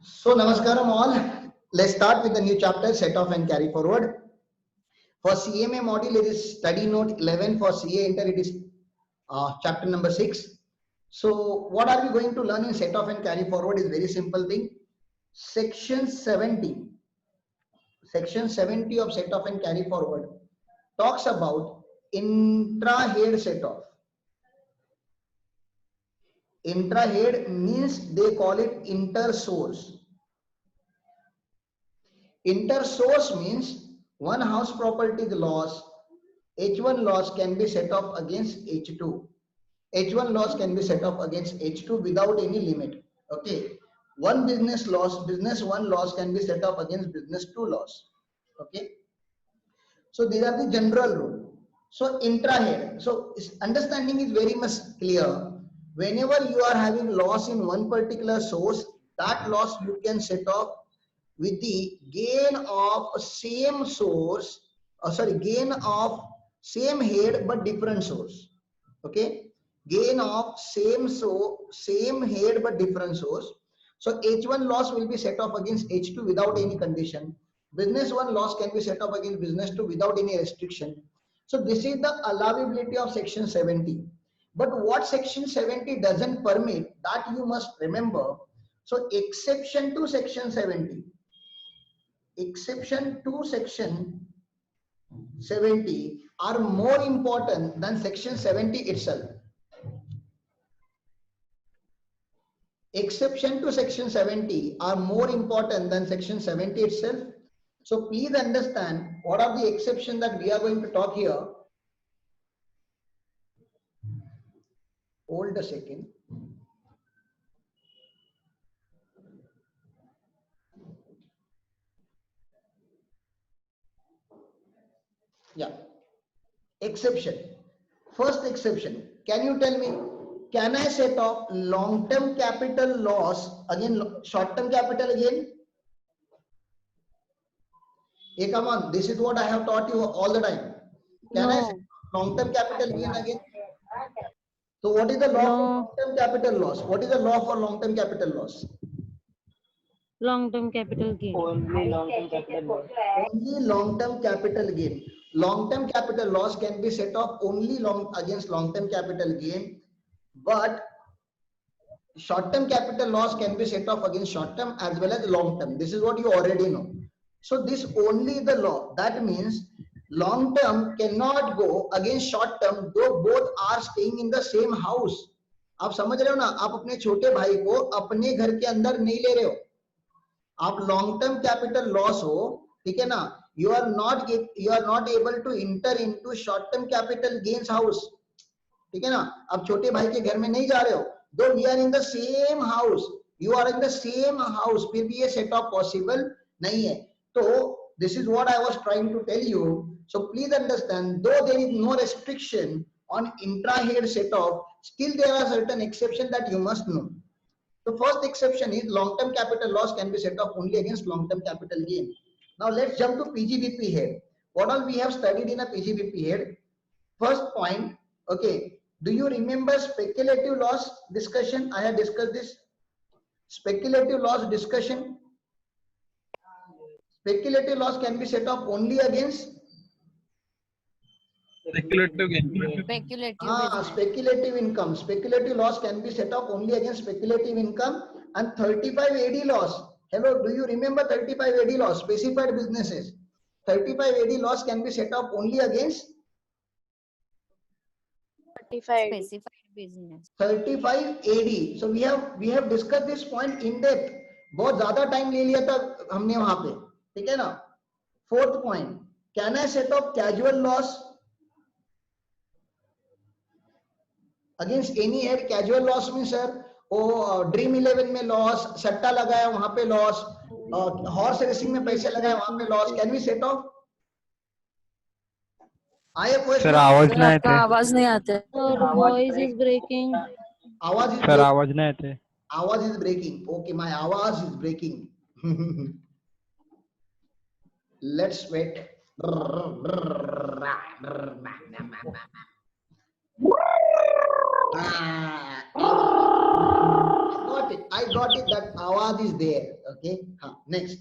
So, Namaskaram all. Let's start with the new chapter, set off and carry forward. For CMA module, it is study note 11. For CA Inter, it is chapter number 6. So, what are we going to learn in set off and carry forward is very simple thing. Section 70 of set off and carry forward talks about intra-head set off. Intra-head means they call it inter-source. Inter-source means one house property loss, H1 loss can be set off against H2. H1 loss can be set off against H2 without any limit. Okay. One business loss, business 1 loss can be set off against business 2 loss. Okay. So these are the general rule. So intra-head. So understanding is very much clear. Whenever you are having loss in one particular source, that loss you can set off with the gain of same source, gain of same head but different source. Okay, gain of same head but different source. So H1 loss will be set off against H2 without any condition. Business 1 loss can be set off against business 2 without any restriction. So this is the allowability of section 70. But what section 70 doesn't permit, that you must remember. So exception to section 70 are more important than section 70 itself. Exception to section 70 are more important than section 70 itself. So please understand what are the exceptions that we are going to talk here. Hold a second. Yeah. Exception. First exception. Can you tell me, can I set off long-term capital loss again, short-term capital again? Hey, come on. This is what I have taught you all the time. Can I set off long-term capital gain again? So what is the law for long-term capital loss? What is the law for long-term capital loss? Long-term capital gain. Only long-term capital loss. Only long-term capital gain. Long-term capital loss can be set off only against long-term capital gain, but short-term capital loss can be set off against short-term as well as long-term. This is what you already know. So this only the law. That means long-term cannot go against short-term, though both are staying in the same house. आप समझ रहे हो ना? आप अपने छोटे भाई को अपने घर के अंदर नहीं ले रहे हो. आप long-term capital loss हो, ठीक है ना? You are not able to enter into short-term capital gains house. ठीक है ना? आप छोटे भाई के घर में नहीं जा रहे हो. Though we are in the same house, you are in the same house, फिर भी ये set off possible नहीं है. So this is what I was trying to tell you. So please understand, though there is no restriction on intra-head set off, still there are certain exceptions that you must know. The first exception is long-term capital loss can be set off only against long-term capital gain. Now let's jump to PGBP head. What all we have studied in a PGBP head? First point, okay. Do you remember speculative loss discussion? I have discussed this. Speculative loss discussion. Speculative loss can be set off only against speculative gain. Speculative income. Speculative loss can be set off only against speculative income. And 35 AD loss. Hello, do you remember 35 AD loss? Specified businesses. 35 AD loss can be set off only against 35 business. 35 AD. So we have discussed this point in depth. बहुत ज़्यादा time ले लिया था हमने वहाँ पे. ठीक है ना? Fourth point. Can I set off casual loss against any head? Casual loss means sir, वो ड्रीम 11 में लॉस, सट्टा लगाया वहां पे लॉस, हॉर्स रेसिंग में पैसे लगाए वहां पे loss. Can we set off? Sir आवाज नहीं आते. आवाज नहीं आते. Voice is breaking. आवाज सर आवाज नहीं आते. आवाज इज ब्रेकिंग. ओके, माय आवाज is breaking. Let's wait. I got it that Awad is there. Okay. Next.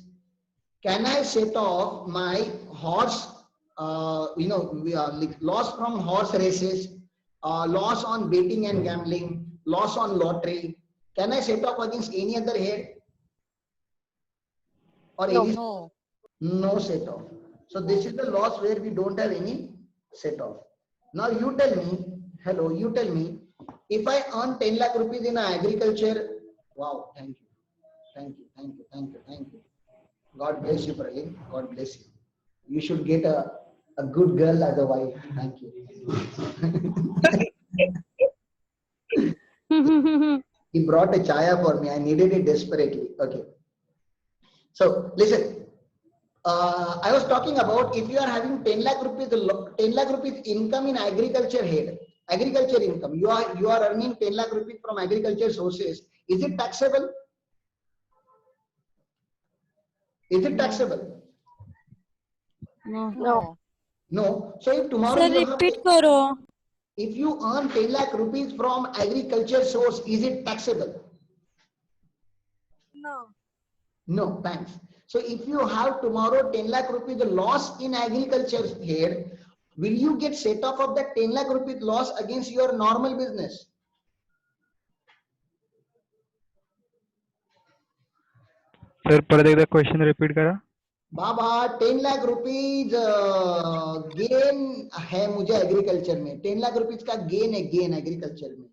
Can I set off my horse, like loss from horse races, loss on betting and gambling, loss on lottery? Can I set off against any other head? Or No. any? No set off. So this is the loss where we don't have any set off. Now you tell me, hello, you tell me, if I earn 10 lakh rupees in agriculture, wow, thank you, thank you, thank you, thank you, thank you. God bless you, Praveen. God bless you. You should get a good girl as a wife. Thank you. He brought a chaya for me. I needed it desperately. Okay. So listen, I was talking about if you are having 10 lakh rupees, 10 lakh rupees income in agriculture head, agriculture income, you are earning 10 lakh rupees from agriculture sources. Is it taxable? Is it taxable? No. No. So if tomorrow Sir, you repeat have, करो. if you earn 10 lakh rupees from agriculture source, is it taxable? No. No, thanks. So if you have tomorrow 10 lakh rupees loss in agriculture here, will you get set off of that 10 lakh rupees loss against your normal business? Sir परत एकदा question repeat करा. बाबा 10 lakh rupees gain है मुझे agriculture में, 10 lakh rupees का gain है, gain agriculture में,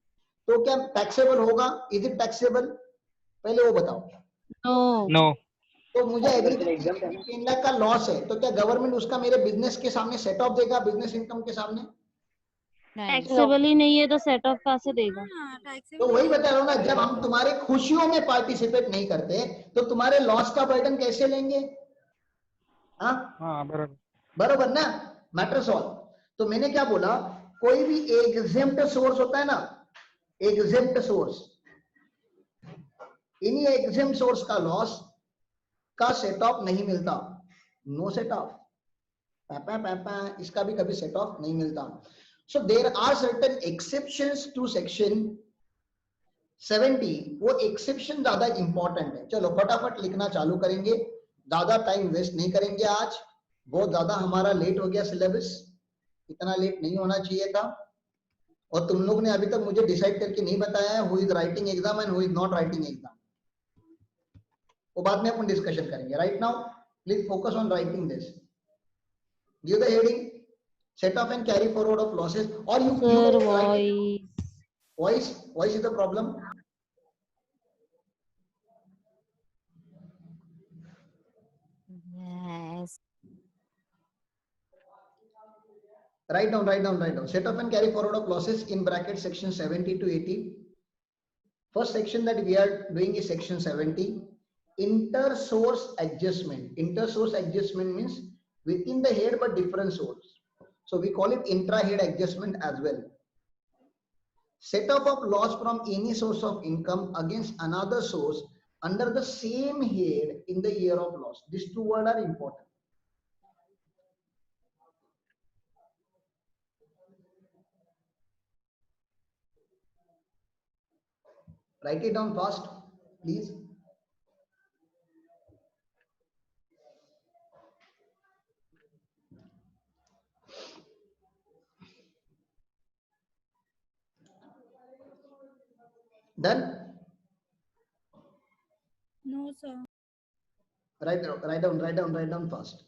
तो क्या टैक्सेबल होगा? Is it taxable? पहले वो बताओ. No. तो मुझे एग्रीकल्चर में 10 लाख का लॉस है, तो क्या गवर्नमेंट उसका मेरे बिजनेस के सामने सेट ऑफ देगा, बिजनेस इनकम के सामने? टैक्सेबल ही नहीं है तो सेट ऑफ कहाँ से देगा? तो वही बता रहा हूँ ना, जब हम तुम्हारे खुशियों में पार्टिसिपेट नहीं करते तो तुम्हारे लॉस का बर्डन कैसे लेंगे? हाँ बराबर. बरोबर ना, मैटर सॉल्व. तो मैंने क्या बोला, कोई भी एग्जेम्प्ट सोर्स होता है ना, एग्जेम्प्ट सोर्स, इन्हीं एग्जेम्प्ट सोर्स का लॉस का सेट ऑफ नहीं मिलता. No set off. इसका भी कभी सेट ऑफ नहीं मिलता. So there are certain exceptions to section 70. वो एक्सेप्शन ज्यादा इंपॉर्टेंट है. चलो फटाफट लिखना चालू करेंगे, ज्यादा टाइम वेस्ट नहीं करेंगे आज. बहुत ज्यादा हमारा लेट हो गया सिलेबस, इतना लेट नहीं होना चाहिए था. और तुम लोग ने अभी तक मुझे डिसाइड करके नहीं बताया है who is writing exam and who is not writing exam. वो बाद में अपन डिस्कशन करेंगे. Right now please focus on writing this. Give the heading set off and carry forward of losses. Or you Sir, voice is the problem. Yes. Write down. Set off and carry forward of losses in bracket section 70 to 80. First section that we are doing is section 70. Inter-source adjustment. Inter-source adjustment means within the head but different source. So we call it intra-head adjustment as well. Set off of loss from any source of income against another source under the same head in the year of loss. These two words are important. Write it down fast, please. Done? No, sir. Write down fast.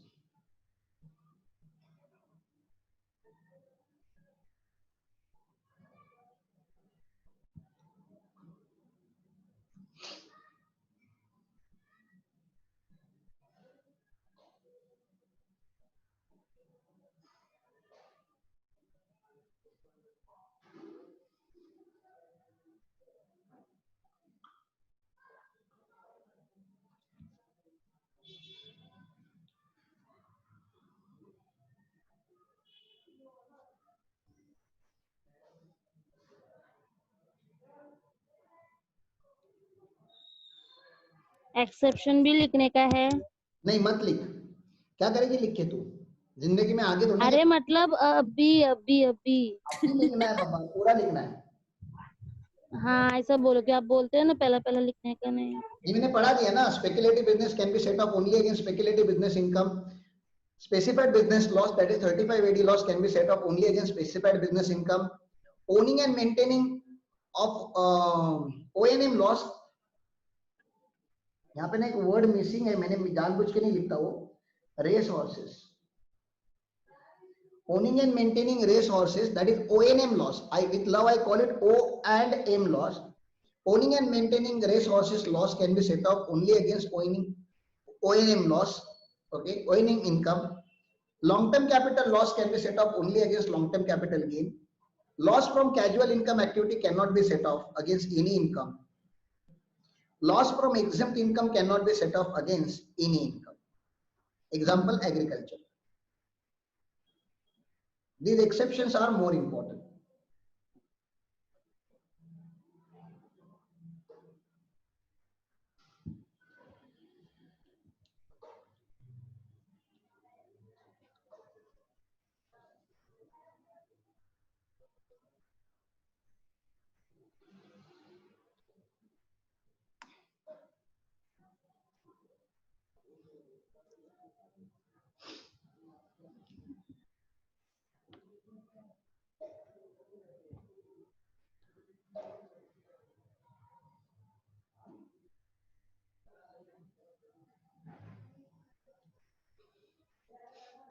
Exception भी लिखने का है? नहीं मत लिख. क्या करेगी लिख के तू? जिंदगी में आगे थोड़ी. अरे मतलब अभी लिखना है बाबा, पूरा लिखना है. हाँ ऐसा बोलो कि आप बोलते हैं ना पहला पहला लिखने का नहीं। ये मैंने पढ़ा दिया ना, speculative business can be set of only against speculative business income. Specified business loss, that is 35 AD loss, can be set off only against specified business income. Owning and maintaining of O&M loss. यहाँ पे ना एक word missing है, मैंने जानबूझ के नहीं लिखता वो. Race horses. Owning and maintaining race horses, that is O&M loss. With love I call it O and M loss. Owning and maintaining race horses loss can be set off only against O&M loss. Okay, O&M income. Long-term capital loss can be set off only against long-term capital gain. Loss from casual income activity cannot be set off against any income. Loss from exempt income cannot be set off against any income. Example, agriculture. These exceptions are more important.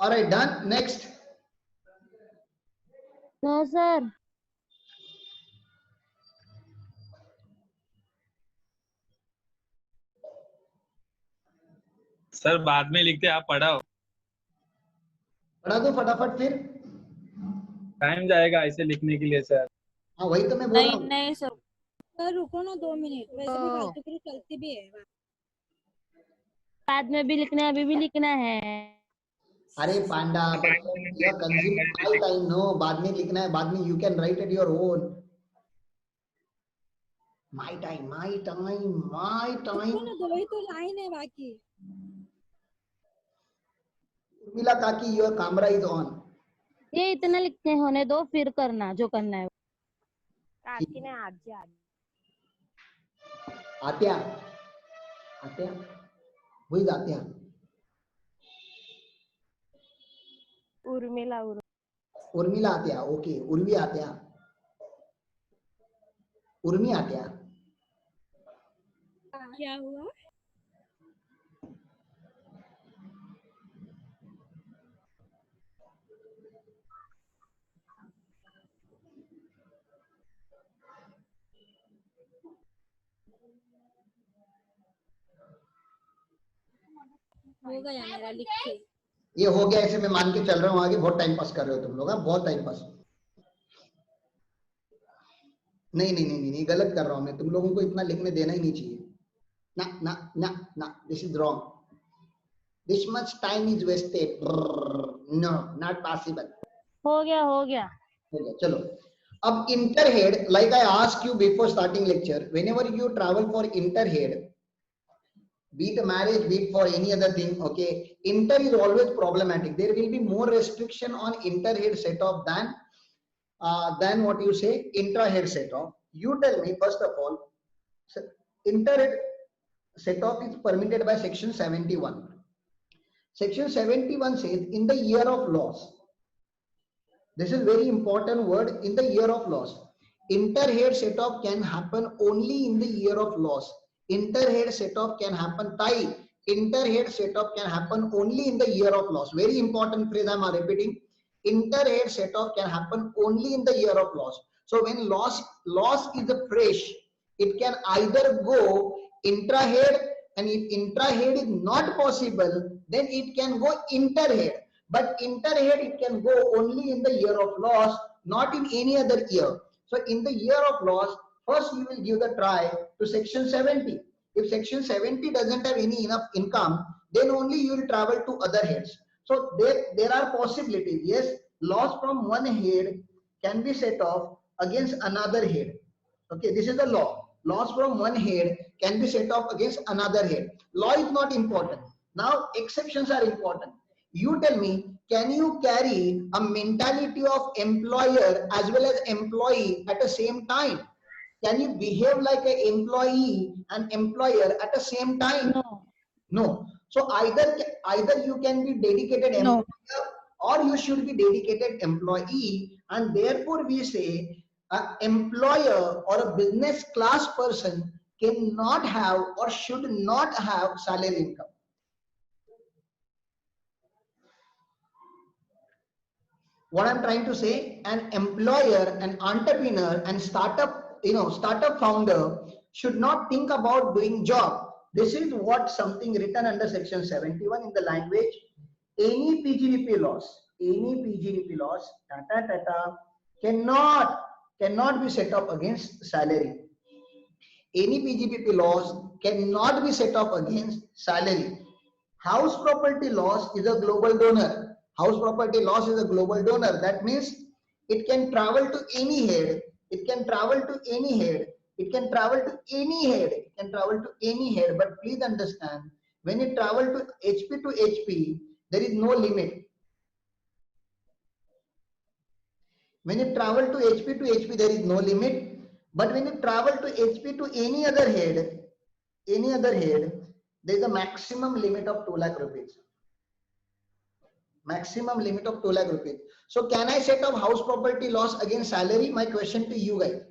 All right, done. Next. No sir. Sir बाद में लिखते, आप पढ़ाओ. पढ़ा दो फटाफट फिर. Time जाएगा ऐसे लिखने के लिए सर. हाँ वही तो मैं बोल रहा हूँ. नहीं सर। सर रुको ना 2 मिनट, वैसे भी फालतू की चलती भी है. बाद में भी लिखना है, अभी भी लिखना है. अरे पांडा, कंज्यूम माय टाइम. नो, बाद में लिखना है, बाद में you can write at your own. My time, my time, my time. 2 ही तो लाइन है बाकी. उर्मिला काकी, योर कैमरा इज ऑन. ये इतना लिखने होने दो, फिर करना जो करना है. काकी ने आज आत्या, आत्या, वही आत्या. उर्मिला आत्या. ओके, उर्वी आत्या. उर्मी आत्या. क्या हुआ? हो गया मेरा लिख के. ये हो गया, ऐसे मैं मान के चल रहा हूँ आगे. बहुत टाइम पास कर रहे हो तुम लोग. बहुत टाइम पास. नहीं नहीं नहीं नहीं, गलत कर रहा हूँ मैं. तुम लोगों को इतना लिखने देना ही नहीं चाहिए. ना ना ना ना, this is wrong. This much time is wasted. No, not possible. हो गया हो गया. हो गया, चलो. अब interhead, like I ask you before starting lecture, whenever you travel for interhead, be it marriage, be it for any other thing, okay, inter is always problematic. There will be more restriction on interhead set off than what you say intrahead set off. You tell me first of all, interhead set off is permitted by section 71. Section 71 says in the year of loss. This is very important word, in the year of loss. Interhead set off can happen only in the year of loss. Interhead set off can happen, interhead set off can happen only in the year of loss. Very important phrase I am repeating. Interhead set off can happen only in the year of loss. So when loss is fresh, it can either go intrahead, and if intrahead is not possible, then it can go interhead. But interhead it can go only in the year of loss, not in any other year. So in the year of loss, first you will give the try to section 70. If section 70 doesn't have any enough income, then only you will travel to other heads. So there are possibilities. Yes, loss from one head can be set off against another head. Okay, this is the law. Loss from one head can be set off against another head. Law is not important. Now exceptions are important. You tell me, can you carry a mentality of employer as well as employee at the same time? can you behave like an employee and employer at the same time? No. No. So either you can be dedicated No. employer or you should be dedicated employee, and therefore we say an employer or a business class person cannot have or should not have salary income. What I'm trying to say, an employer, an entrepreneur, and startup founder should not think about doing job. This is what something written under section 71 in the language. Any PGDP laws, cannot be set up against salary. Any PGDP laws cannot be set up against salary. House property laws is a global donor. House property laws is a global donor. That means it can travel to any head. It can travel to any head. It can travel to any head. It can travel to any head. But please understand, when it travel to HP, there is no limit. When it travel to HP, there is no limit. But when it travel to HP to any other head, there is a maximum limit of 2 lakh rupees. Maximum limit of 2 lakh rupees. So can I set up house property loss against salary? My question to you guys.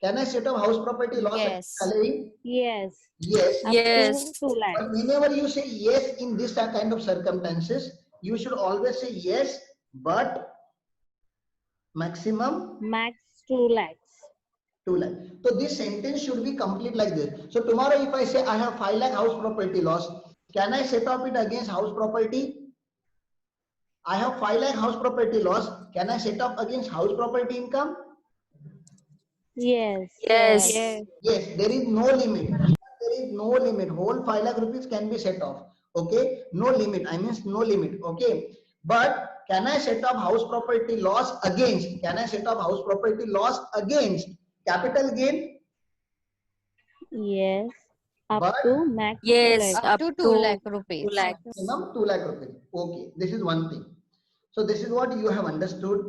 Can I set up house property loss against salary? Yes. Yes. Up to 2 lakhs. But whenever you say yes in this kind of circumstances, you should always say yes, but maximum Max 2 lakhs. 2 lakh. So this sentence should be complete like this. So tomorrow if I say I have 5 lakh house property loss, can I set up it against house property? I have 5 lakh house property loss. Can I set up against house property income? Yes. Yes, there is no limit. There is no limit. Whole 5 lakh rupees can be set off. Okay, no limit. I mean no limit. Okay, but can I set up house property loss against? Can I set up house property loss against capital gain? Yes. Up But to max 2 lakhs. Up to 2 lakh rupees. Maximum 2 lakh rupees. Okay, this is one thing. So this is what you have understood.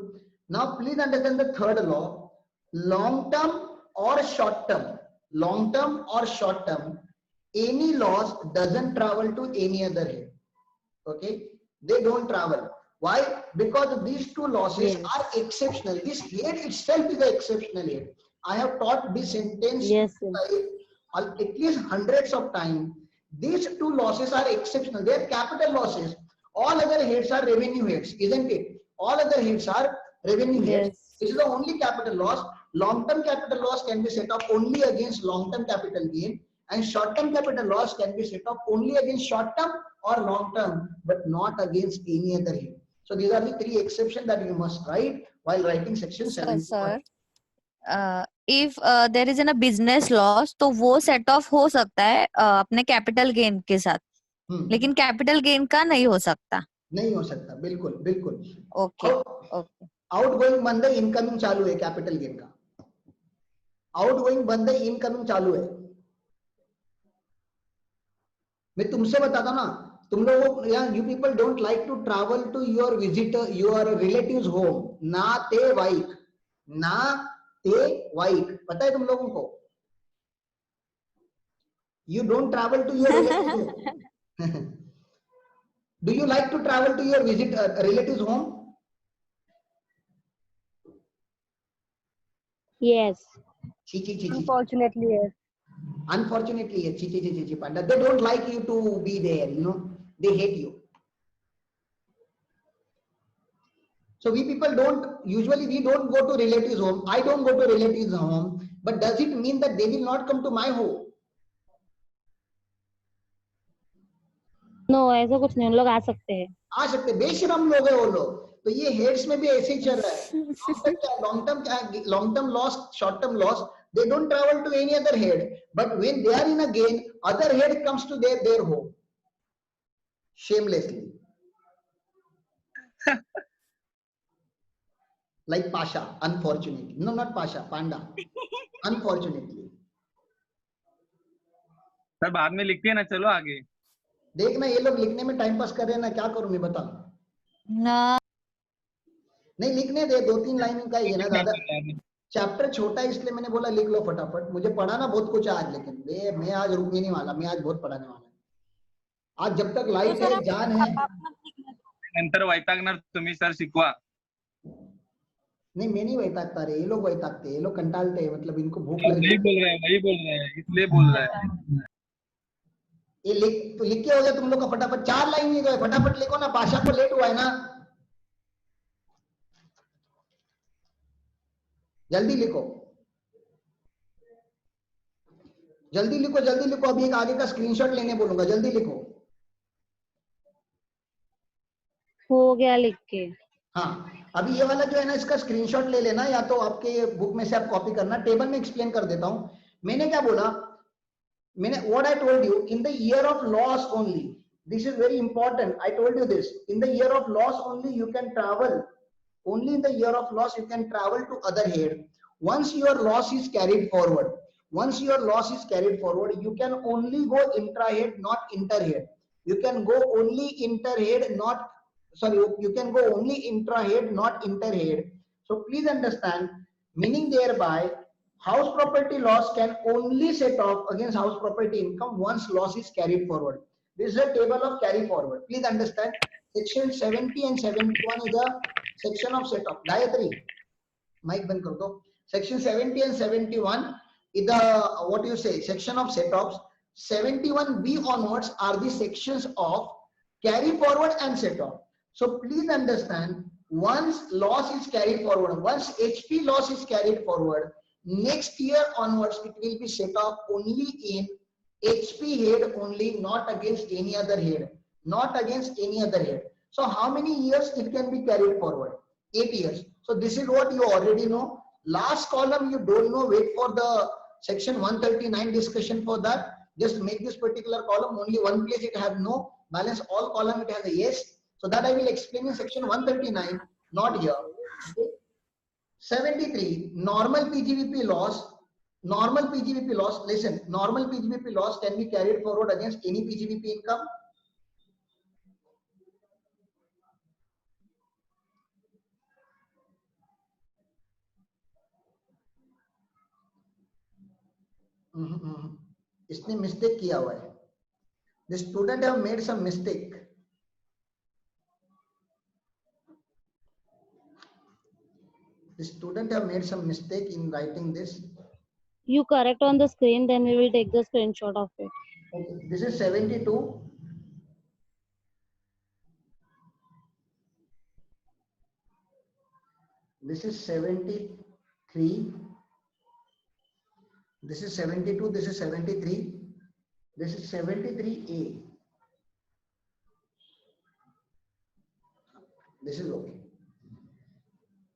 Now please understand the third law. Long term or short term. Long term or short term. Any loss doesn't travel to any other head. Okay, they don't travel. Why? Because these two losses are exceptional. This head itself is an exceptional head. I have taught this sentence at least hundreds of times. These two losses are exceptional. They are capital losses. All other heads are revenue heads, isn't it? All other heads are revenue heads. This is the only capital loss. Long-term capital loss can be set up only against long-term capital gain, and short-term capital loss can be set up only against short-term or long-term, but not against any other head. So these are the 3 exceptions that you must write while writing section 7. Sir, if there is a business loss, तो वो set off हो सकता है अपने capital gain के साथ, लेकिन capital gain का नहीं हो सकता. नहीं हो सकता, बिल्कुल बिल्कुल. Okay. आउटगोइंग बंद है, इनकमिंग चालू है कैपिटल गेन का. आउटगोइंग बंद है, इनकमिंग चालू है. मैं तुमसे बताता ना, तुम लोगों you people don't like to travel to your visitor your relatives home. नातेवाईक पता है तुम लोगों को? You don't travel to your relatives. Do you like to travel to your relatives home? Yes. Unfortunately, yes. Unfortunately, yes. Panda. They don't like you to be there. They hate you. So we people we don't go to relatives home. I don't go to relatives home. But does it mean that they will not come to my home? No, ऐसा कुछ नहीं. उन लोग आ सकते हैं. बेशरम लोग है वो लोग. तो ये हेड्स में भी ऐसे ही चल रहा है. long term loss, short term loss, they don't travel to any other head, but when they are in a gain, other head comes to their home shamelessly. Like Pasha, unfortunately. No, not Pasha, Panda. Unfortunately. Sir बाद में लिखते हैं ना, चलो आगे. देखना ये लोग लिखने में टाइम पास कर रहे हैं ना, क्या करूं मैं बता. ना नहीं लिखने दे, 2-3 लाइन का ही है ना, ज्यादा चैप्टर छोटा है इसलिए मैंने बोला लिख लो फटाफट, मुझे पढ़ाना बहुत कुछ है आज, लेकिन मैं आज रुकने नहीं वाला, मैं आज बहुत पढ़ाने वाला हूं। आज जब तक तो लाइट सर है, जान है। आप मत लिखना। नंतर वैतागणार तुम्ही सर शिकवा। नहीं मैं नहीं वैतागता रे, ये लोग वैतागते, ये लोग कंटालते हैं, मतलब इनको भूख वही लगती है। बोल रहे हैं इसलिए बोल रहे हैं। ये लिख के हो गया तुम लोग का फटाफट, 4 लाइन ही गए, फटाफट लिखो ना, पाशा को लेट हुआ है ना, जल्दी लिखो, जल्दी लिखो, जल्दी लिखो। अभी एक आगे का स्क्रीनशॉट लेने बोलूंगा, जल्दी लिखो। हो गया लिख के। हाँ, अभी ये वाला जो है ना, इसका स्क्रीनशॉट ले लेना, या तो आपके बुक में से आप कॉपी करना। टेबल में एक्सप्लेन कर देता हूं। मैंने क्या बोला, मैंने what I told you, in the year of loss only, this is very important, I told you this, in the year of loss only you can travel, only in the year of loss you can travel to other head. Once your loss is carried forward, once your loss is carried forward, you can only go intra head, not inter head. You can go only inter head, not, sorry, you can go only intra head, not inter head. So please understand, meaning thereby, house property loss can only set off against house property income once loss is carried forward. This is a table of carry forward. Please understand, section 70 and 71 is a section of set off. Gayatri, mic band kar do. Section 70 and 71 is the, what you say, section of set offs. 71B onwards are the sections of carry forward and set off. So please understand, once loss is carried forward, once HP loss is carried forward, next year onwards it will be set off only in HP head only, not against any other head, not against any other head. So how many years it can be carried forward? 8 years. So this is what you already know. Last column you don't know, wait for the section 139 discussion for that. Just make this particular column, only one place it has no, balance all column it has a yes. So that I will explain in section 139, not here. Okay. 73, normal PGBP loss. Normal PGBP loss, listen, normal PGBP loss can be carried forward against any PGBP income. इसने mistake किया हुआ है. The student have made some mistake. The student have made some mistake in writing this. You correct on the screen, then we will take the screenshot of it. Okay. This is 72. This is 73. This is 72. This is 73. This is 73A. This is okay.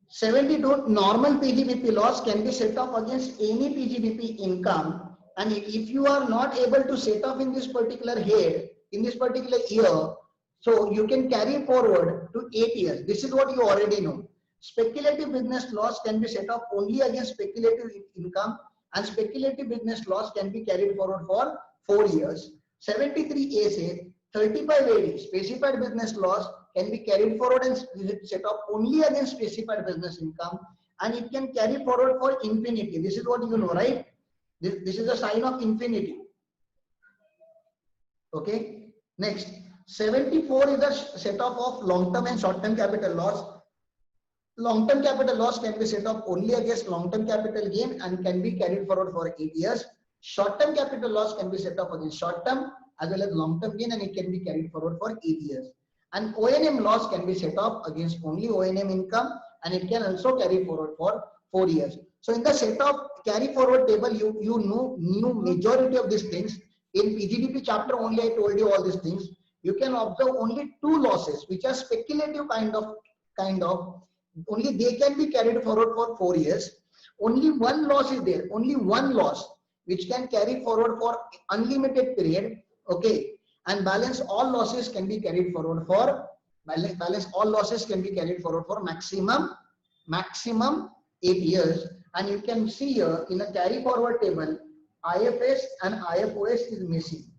72, normal PGBP loss can be set off against any PGBP income, and if you are not able to set off in this particular head, in this particular year, so you can carry forward to 8 years. This is what you already know. Speculative business loss can be set off only against speculative income, and speculative business loss can be carried forward for 4 years. 73A says 35 AD, specified business loss can be carried forward and set off only against specified business income, and it can carry forward for infinity. This is what you know, right? This is a sign of infinity. Okay. Next, 74 is a set off of long-term and short-term capital loss. Long-term capital loss can be set off only against long-term capital gain and can be carried forward for 8 years. Short-term capital loss can be set off against short-term as well as long-term gain, and it can be carried forward for 8 years. And O&M loss can be set off against only O&M income, and it can also carry forward for 4 years. So in the set of carry forward table, you knew majority of these things. In PGDP chapter only I told you all these things. You can observe only 2 losses which are speculative kind of, only they can be carried forward for 4 years. Only one loss is there, only one loss which can carry forward for unlimited period. Okay. And balance all losses can be carried forward for maximum 8 years. And you can see here in a carry forward table, IFS and IFOS is missing.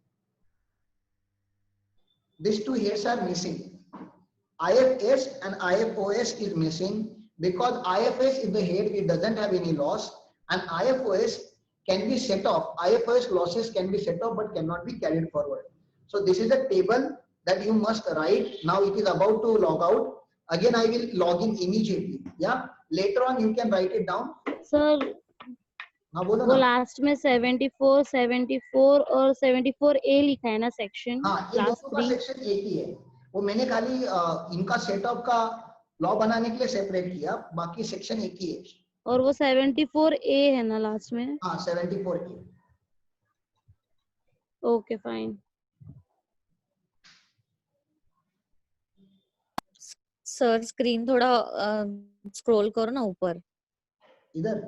These 2 heads are missing. IFS and IFOS is missing. because IFRS is the head, it doesn't have any loss, and IFRS can be set off. IFRS losses can be set off but cannot be carried forward. So this is a table that you must write. Now it is about to log out. Again, I will log in immediately. Yeah. Later on, you can write it down. Sir now बोलो वो ना. Last में 74 74 और 74A लिखा है ना section हाँ, ये क्लास दोनों का 3 सेक्शन एक ही है. वो मैंने खाली इनका सेटअप का लॉ बनाने के लिए सेपरेट किया, बाकी सेक्शन एक ही है. और वो 74A है ना लास्ट में. हाँ, 74 की. Okay fine. सर स्क्रीन थोड़ा स्क्रॉल करो ना ऊपर. इधर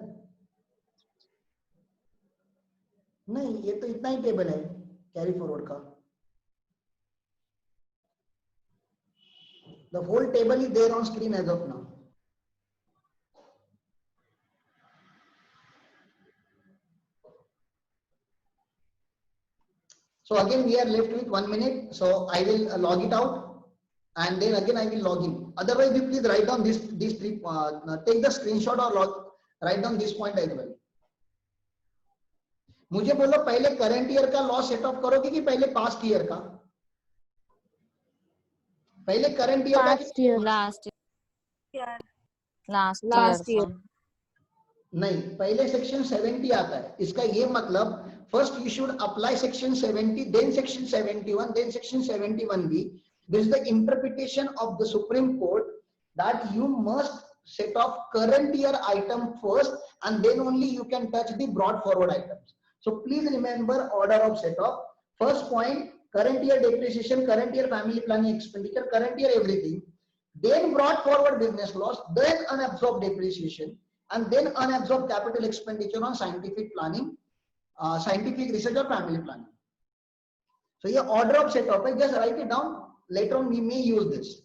नहीं, ये तो इतना ही टेबल है कैरी फॉरवर्ड का. The whole table is there on screen as of now. So again we are left with 1 minute. So I will log it out, and then again I will log in. Otherwise, you please write down these three. Take the screenshot or write down this point as well. मुझे बोलो पहले current year का loss set off करोगे कि पहले past year का? पहले current year Past year. Last year नहीं, पहले सेक्शन 70 आता है. इसका ये मतलब first you should apply section 70, then section 71, then section 71B. This is the interpretation of the Supreme Court that you must set off current year item first, and then only you can touch the brought forward items. So please remember order of set off. First point, current year depreciation, current year family planning expenditure, current year everything, then brought forward business loss, then unabsorbed depreciation, and then unabsorbed capital expenditure on scientific planning, scientific research or family planning. So your order of set off, just write it down. Later on we may use this.